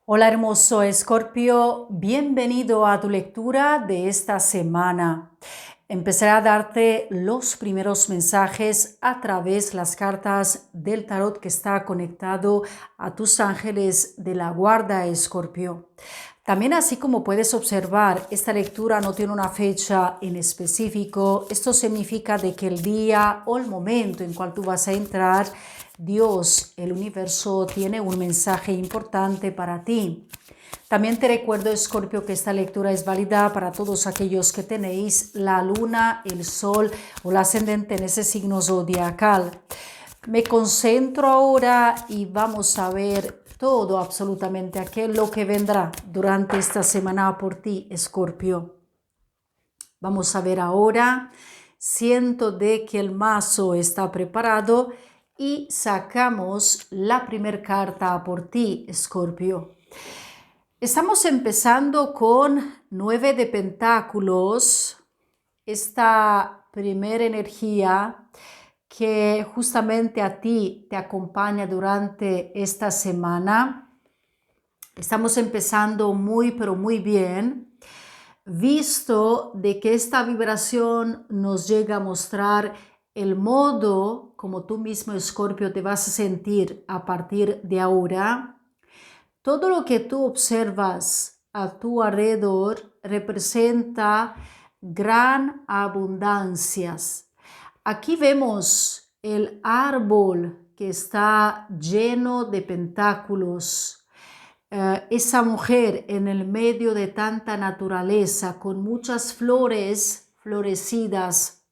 Hola hermoso Escorpio, bienvenido a tu lectura de esta semana. Empezaré a darte los primeros mensajes a través de las cartas del tarot que está conectado a tus ángeles de la guarda, Escorpio. También, así como puedes observar, esta lectura no tiene una fecha en específico. Esto significa de que el día o el momento en cual tú vas a entrar, Dios, el universo, tiene un mensaje importante para ti. También te recuerdo, Escorpio, que esta lectura es válida para todos aquellos que tenéis la luna, el sol o el ascendente en ese signo zodiacal. Me concentro ahora y vamos a ver todo, absolutamente aquello que vendrá durante esta semana por ti, Escorpio. Vamos a ver ahora. Siento de que el mazo está preparado y sacamos la primera carta por ti, Escorpio. Estamos empezando con 9 de pentáculos, esta primera energía que justamente a ti te acompaña durante esta semana. Estamos empezando muy, pero muy bien, visto de que esta vibración nos llega a mostrar el modo como tú mismo, Escorpio, te vas a sentir a partir de ahora. Todo lo que tú observas a tu alrededor representa gran abundancias. Aquí vemos el árbol que está lleno de pentáculos. Esa mujer en el medio de tanta naturaleza, con muchas flores florecidas.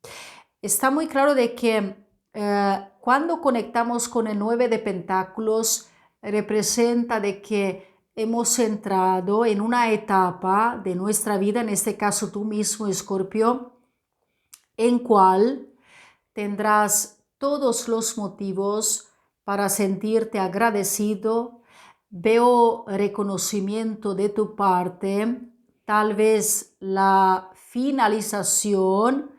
Está muy claro de que cuando conectamos con el 9 de pentáculos, representa de que hemos entrado en una etapa de nuestra vida, en este caso tú mismo, Escorpio, en cual tendrás todos los motivos para sentirte agradecido. Veo reconocimiento de tu parte, tal vez la finalización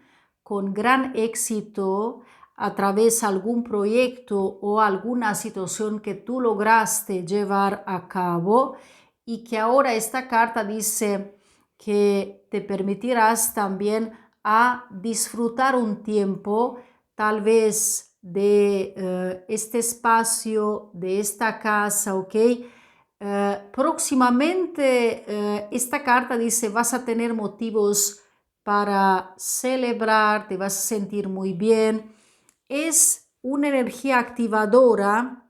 con gran éxito a través de algún proyecto o alguna situación que tú lograste llevar a cabo y que ahora esta carta dice que te permitirás también a disfrutar un tiempo tal vez de este espacio, de esta casa, ¿ok? Próximamente esta carta dice vas a tener motivos para celebrar, te vas a sentir muy bien. Es una energía activadora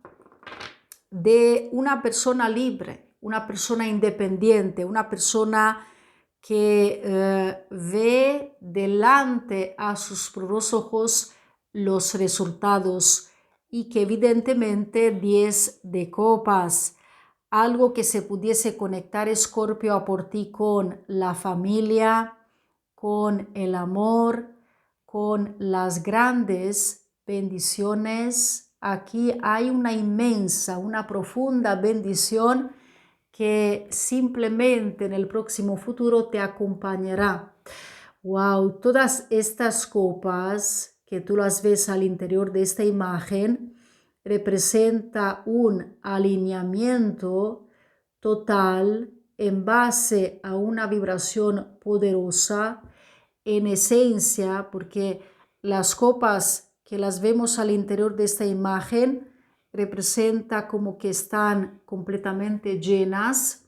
de una persona libre, una persona independiente, una persona que ve delante a sus propios ojos los resultados y que evidentemente 10 de copas, algo que se pudiese conectar, Escorpio, a por ti con la familia, con el amor, con las grandes bendiciones. Aquí hay una inmensa, una profunda bendición que simplemente en el próximo futuro te acompañará. Wow, todas estas copas que tú las ves al interior de esta imagen representa un alineamiento total en base a una vibración poderosa en esencia, porque las copas que las vemos al interior de esta imagen representa como que están completamente llenas.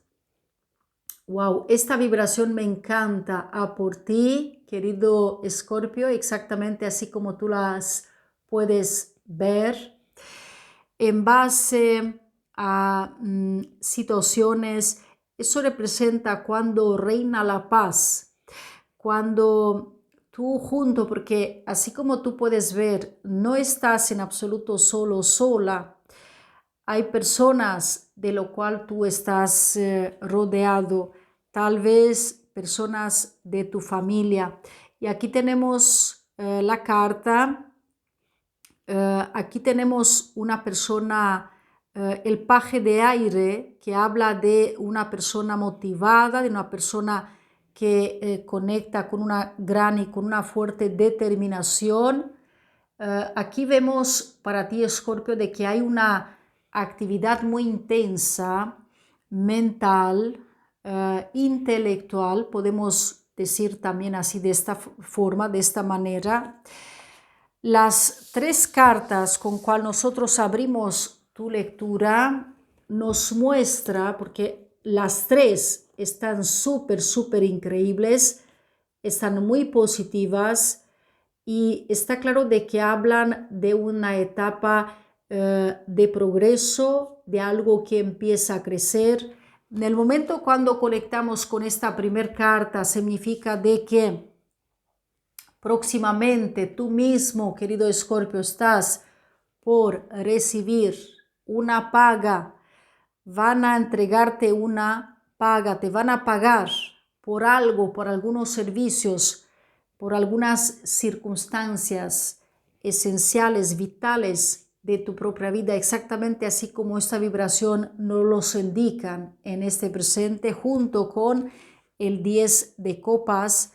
Wow, esta vibración me encanta a por ti, querido Escorpio, exactamente así como tú las puedes ver. En base a situaciones, eso representa cuando reina la paz, cuando tú junto, porque así como tú puedes ver, no estás en absoluto solo, sola. Hay personas de lo cual tú estás rodeado, tal vez personas de tu familia. Y aquí tenemos la carta. Aquí tenemos una persona, el paje de aire, que habla de una persona motivada, de una persona que conecta con una gran y con una fuerte determinación. Aquí vemos para ti, Escorpio, de que hay una actividad muy intensa. mental, intelectual, podemos decir también así de esta forma, de esta manera. Las tres cartas con cual nosotros abrimos tu lectura nos muestra, porque las tres están súper increíbles, están muy positivas y está claro de que hablan de una etapa de progreso, de algo que empieza a crecer. En el momento cuando conectamos con esta primera carta, significa de que próximamente tú mismo, querido Escorpio, estás por recibir una paga, van a entregarte una paga, te van a pagar por algo, por algunos servicios, por algunas circunstancias esenciales, vitales de tu propia vida, exactamente así como esta vibración nos los indican en este presente, junto con el 10 de copas,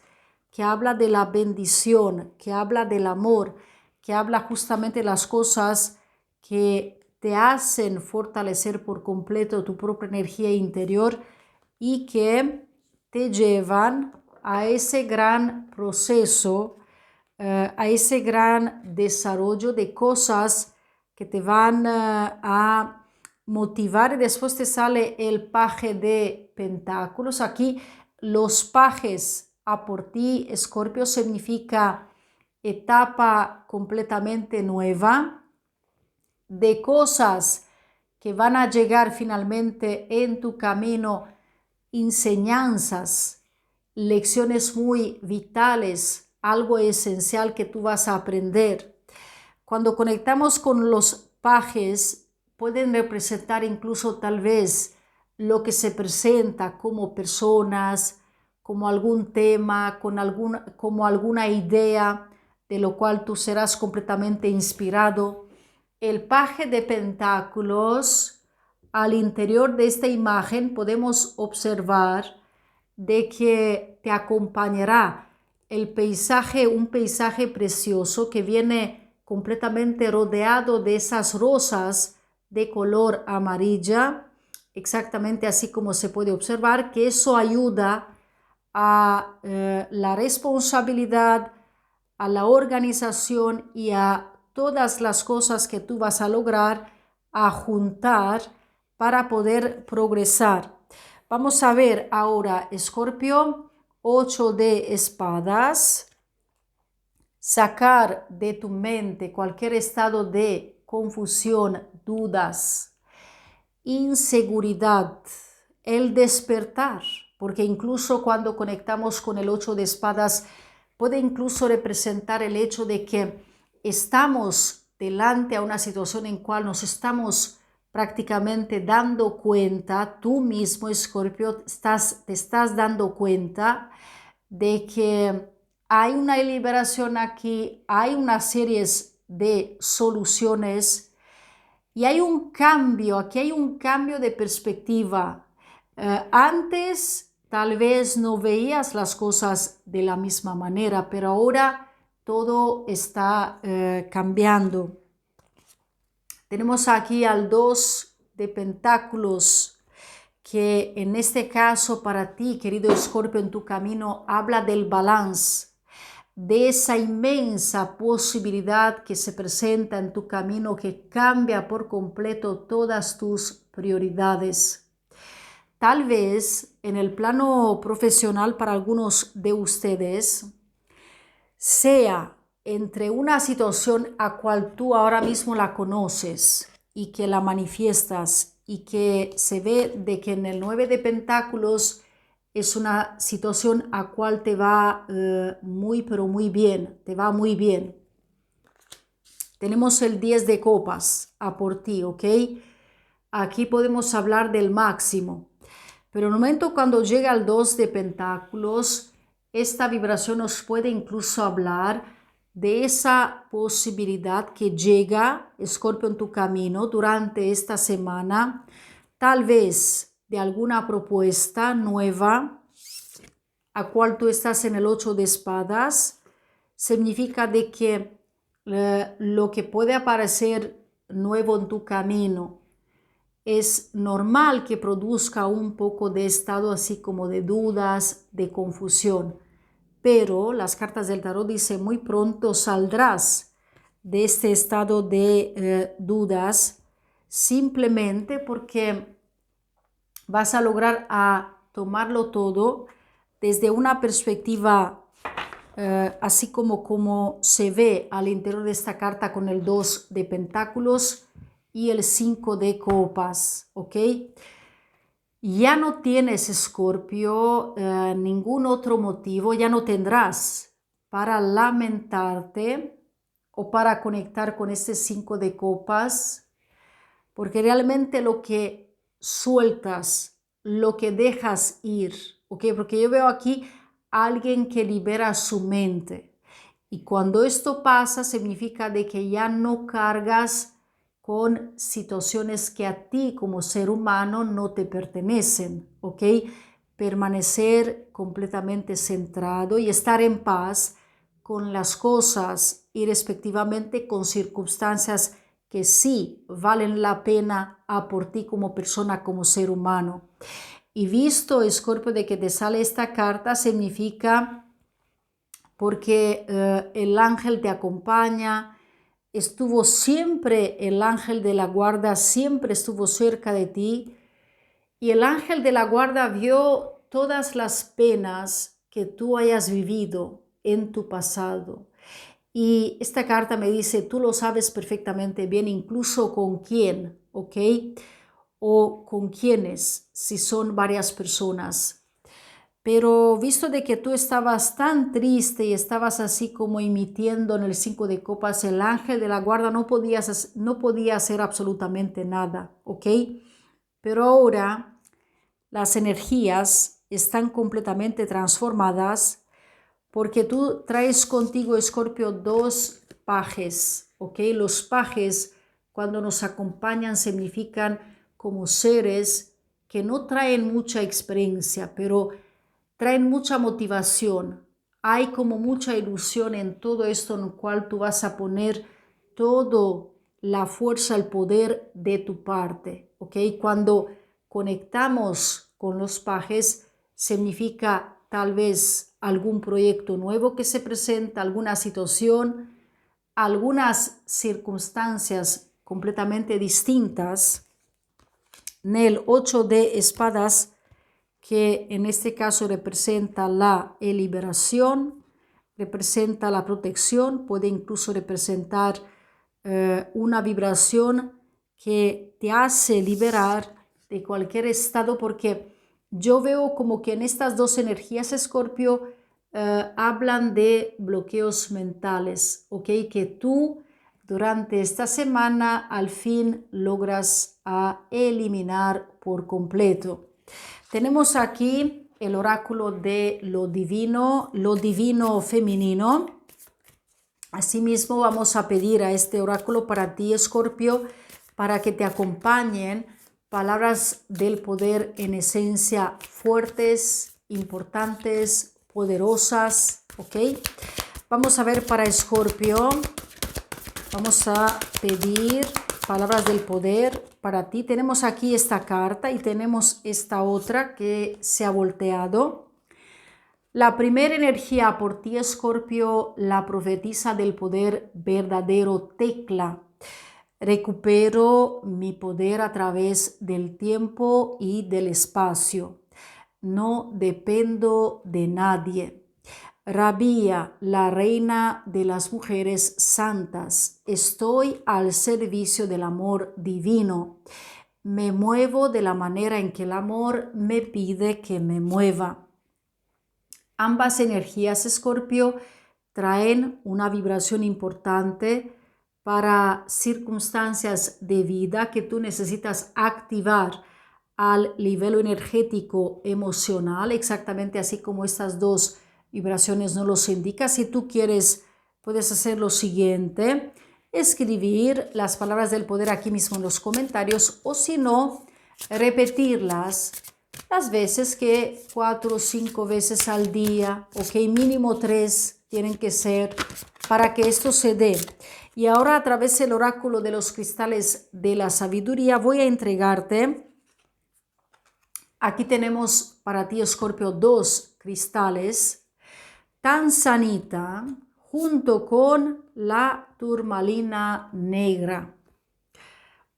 que habla de la bendición, que habla del amor, que habla justamente de las cosas que te hacen fortalecer por completo tu propia energía interior y que te llevan a ese gran proceso, a ese gran desarrollo de cosas que te van a motivar. Y después te sale el paje de pentáculos. Aquí los pajes a por ti, Escorpio, significa etapa completamente nueva de cosas que van a llegar finalmente en tu camino, enseñanzas, lecciones muy vitales, algo esencial que tú vas a aprender. Cuando conectamos con los pajes, pueden representar incluso tal vez lo que se presenta como personas, como algún tema, como alguna idea de lo cual tú serás completamente inspirado. El paje de pentáculos, al interior de esta imagen podemos observar de que te acompañará el paisaje, un paisaje precioso que viene completamente rodeado de esas rosas de color amarilla, exactamente así como se puede observar, que eso ayuda a la responsabilidad, a la organización y a todas las cosas que tú vas a lograr a juntar para poder progresar. Vamos a ver ahora, Escorpio, 8 de espadas. Sacar de tu mente cualquier estado de confusión, dudas, inseguridad, el despertar, porque incluso cuando conectamos con el 8 de espadas, puede incluso representar el hecho de que estamos delante a una situación en cual nos estamos prácticamente dando cuenta, tú mismo, Escorpio, te estás dando cuenta de que hay una liberación aquí, hay una serie de soluciones y hay un cambio, aquí hay un cambio de perspectiva. Antes tal vez no veías las cosas de la misma manera, pero ahora todo está cambiando. Tenemos aquí al 2 de pentáculos, que en este caso para ti, querido Escorpio, en tu camino, habla del balance, de esa inmensa posibilidad que se presenta en tu camino, que cambia por completo todas tus prioridades. Tal vez en el plano profesional para algunos de ustedes sea entre una situación a cual tú ahora mismo la conoces y que la manifiestas y que se ve de que en el 9 de pentáculos es una situación a cual te va muy pero muy bien, te va muy bien. Tenemos el 10 de copas a por ti, ¿ok? Aquí podemos hablar del máximo, pero en el momento cuando llega el 2 de pentáculos, esta vibración nos puede incluso hablar de esa posibilidad que llega, Escorpio, en tu camino durante esta semana, tal vez de alguna propuesta nueva, a cual tú estás en el 8 de espadas. Significa de que lo que puede aparecer nuevo en tu camino es normal que produzca un poco de estado así como de dudas, de confusión. Pero las cartas del tarot dicen muy pronto saldrás de este estado de dudas, simplemente porque vas a lograr tomarlo todo desde una perspectiva así como se ve al interior de esta carta con el 2 de pentáculos y el 5 de copas, ¿ok? Ya no tienes, Escorpio, ningún otro motivo, ya no tendrás para lamentarte o para conectar con este 5 de copas, porque realmente lo que sueltas, lo que dejas ir, ¿ok? Porque yo veo aquí a alguien que libera su mente. Y cuando esto pasa, significa de que ya no cargas con situaciones que a ti como ser humano no te pertenecen, ¿ok? Permanecer completamente centrado y estar en paz con las cosas y respectivamente con circunstancias que sí valen la pena por ti como persona, como ser humano. Y visto, Escorpio, de que te sale esta carta, significa porque el ángel te acompaña, estuvo siempre, el ángel de la guarda siempre estuvo cerca de ti, y el ángel de la guarda vio todas las penas que tú hayas vivido en tu pasado. Y esta carta me dice, tú lo sabes perfectamente bien, incluso con quién, ¿ok? O con quiénes, si son varias personas. Pero visto de que tú estabas tan triste y estabas así como emitiendo en el 5 de copas, el ángel de la guarda no podía hacer absolutamente nada, ¿ok? Pero ahora las energías están completamente transformadas porque tú traes contigo, Escorpio, 2 pajes, ¿ok? Los pajes, cuando nos acompañan, significan como seres que no traen mucha experiencia, pero traen mucha motivación. Hay como mucha ilusión en todo esto en lo cual tú vas a poner toda la fuerza, el poder de tu parte, ¿ok? Cuando conectamos con los pajes, significa tal vez algún proyecto nuevo que se presenta, alguna situación, algunas circunstancias completamente distintas. En el 8 de espadas, que en este caso representa la liberación, representa la protección, puede incluso representar una vibración que te hace liberar de cualquier estado, porque yo veo como que en estas 2 energías, Escorpio, hablan de bloqueos mentales, ¿ok? Que tú durante esta semana al fin logras eliminar por completo. Tenemos aquí el oráculo de lo divino femenino. Asimismo, vamos a pedir a este oráculo para ti, Escorpio, para que te acompañen palabras del poder en esencia fuertes, importantes, poderosas, ¿ok? Vamos a ver para Escorpio. Vamos a pedir palabras del poder para ti. Tenemos aquí esta carta y tenemos esta otra que se ha volteado. La primera energía por ti, Escorpio, la profetiza del poder verdadero, Tecla. Recupero mi poder a través del tiempo y del espacio. No dependo de nadie. Rabía, la reina de las mujeres santas, estoy al servicio del amor divino. Me muevo de la manera en que el amor me pide que me mueva. Ambas energías, Escorpio, traen una vibración importante para circunstancias de vida que tú necesitas activar al nivel energético emocional, exactamente así como estas 2 vibraciones nos los indican. Si tú quieres, puedes hacer lo siguiente: escribir las palabras del poder aquí mismo en los comentarios, o si no, repetirlas las veces que 4 o 5 veces al día, ok, mínimo 3 tienen que ser para que esto se dé. Y ahora a través del oráculo de los cristales de la sabiduría voy a entregarte. Aquí tenemos para ti, Escorpio, 2 cristales. Tanzanita junto con la turmalina negra.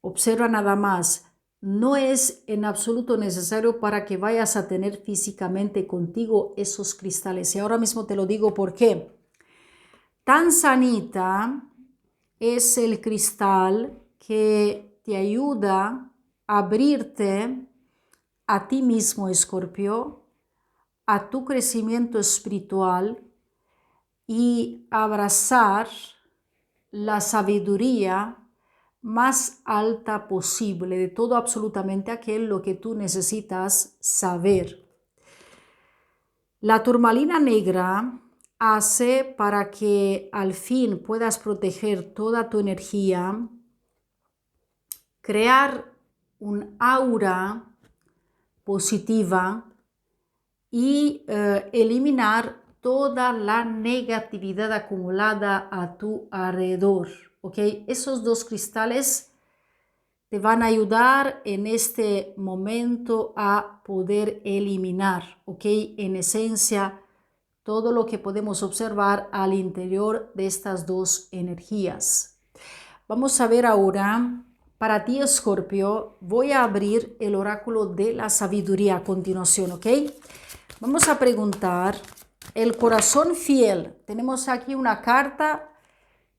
Observa nada más. No es en absoluto necesario para que vayas a tener físicamente contigo esos cristales. Y ahora mismo te lo digo por qué. Tanzanita es el cristal que te ayuda a abrirte a ti mismo, Escorpio, a tu crecimiento espiritual y abrazar la sabiduría más alta posible de todo absolutamente aquello que tú necesitas saber. La turmalina negra hace para que al fin puedas proteger toda tu energía, crear un aura positiva y eliminar toda la negatividad acumulada a tu alrededor. ¿Ok? Esos 2 cristales te van a ayudar en este momento a poder eliminar, ¿ok? En esencia, todo lo que podemos observar al interior de estas 2 energías. Vamos a ver ahora, para ti, Escorpio, voy a abrir el oráculo de la sabiduría a continuación, ¿ok? Vamos a preguntar, el corazón fiel. Tenemos aquí una carta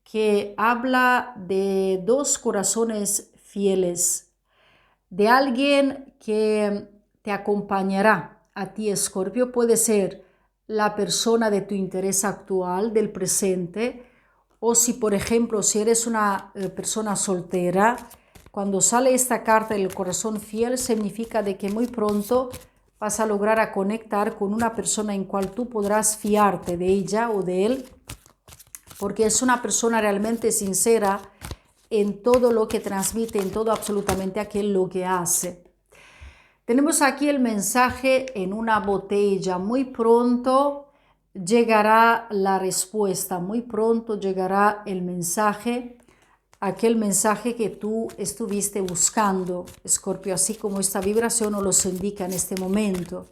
que habla de 2 corazones fieles, de alguien que te acompañará a ti, Escorpio. Puede ser la persona de tu interés actual, del presente, o si, por ejemplo, si eres una persona soltera, cuando sale esta carta del corazón fiel, significa de que muy pronto vas a lograr a conectar con una persona en cual tú podrás fiarte de ella o de él, porque es una persona realmente sincera en todo lo que transmite, en todo absolutamente aquello que hace. Tenemos aquí el mensaje en una botella. Muy pronto llegará la respuesta, muy pronto llegará el mensaje, aquel mensaje que tú estuviste buscando, Escorpio, así como esta vibración nos los indica en este momento.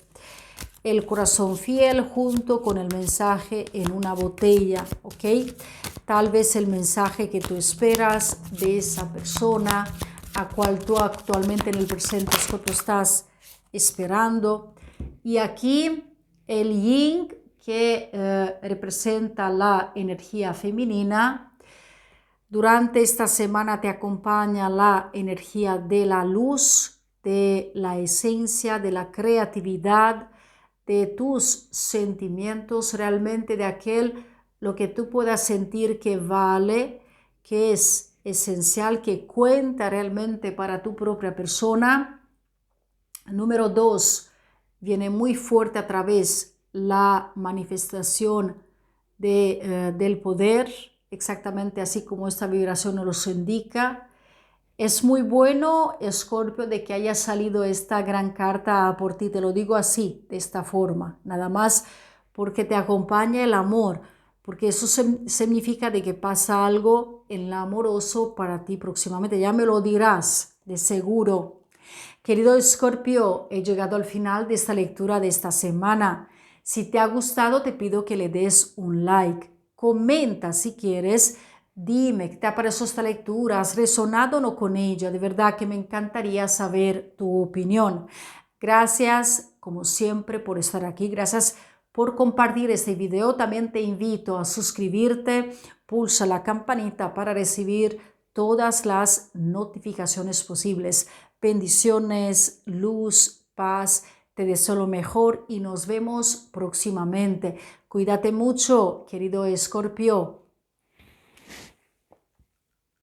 El corazón fiel junto con el mensaje en una botella, ¿ok? Tal vez el mensaje que tú esperas de esa persona a cual tú actualmente en el presente, Escorpio, estás esperando. Y aquí el yin que representa la energía femenina. Durante esta semana te acompaña la energía de la luz, de la esencia, de la creatividad, de tus sentimientos, realmente de aquel lo que tú puedas sentir que vale, que es esencial, que cuenta realmente para tu propia persona. Número 2, viene muy fuerte a través la manifestación del poder, exactamente así como esta vibración nos los indica. Es muy bueno, Escorpio, de que haya salido esta gran carta por ti. Te lo digo así, de esta forma, nada más porque te acompaña el amor, porque eso significa de que pasa algo en el amoroso para ti próximamente. Ya me lo dirás, de seguro. Querido Escorpio, he llegado al final de esta lectura de esta semana. Si te ha gustado, te pido que le des un like. Comenta si quieres. Dime qué te ha parecido esta lectura, ¿has resonado o no con ella? De verdad que me encantaría saber tu opinión. Gracias, como siempre, por estar aquí. Gracias por compartir este video. También te invito a suscribirte. Pulsa la campanita para recibir todas las notificaciones posibles. Bendiciones, luz, paz. Te deseo lo mejor y nos vemos próximamente. Cuídate mucho, querido Escorpio.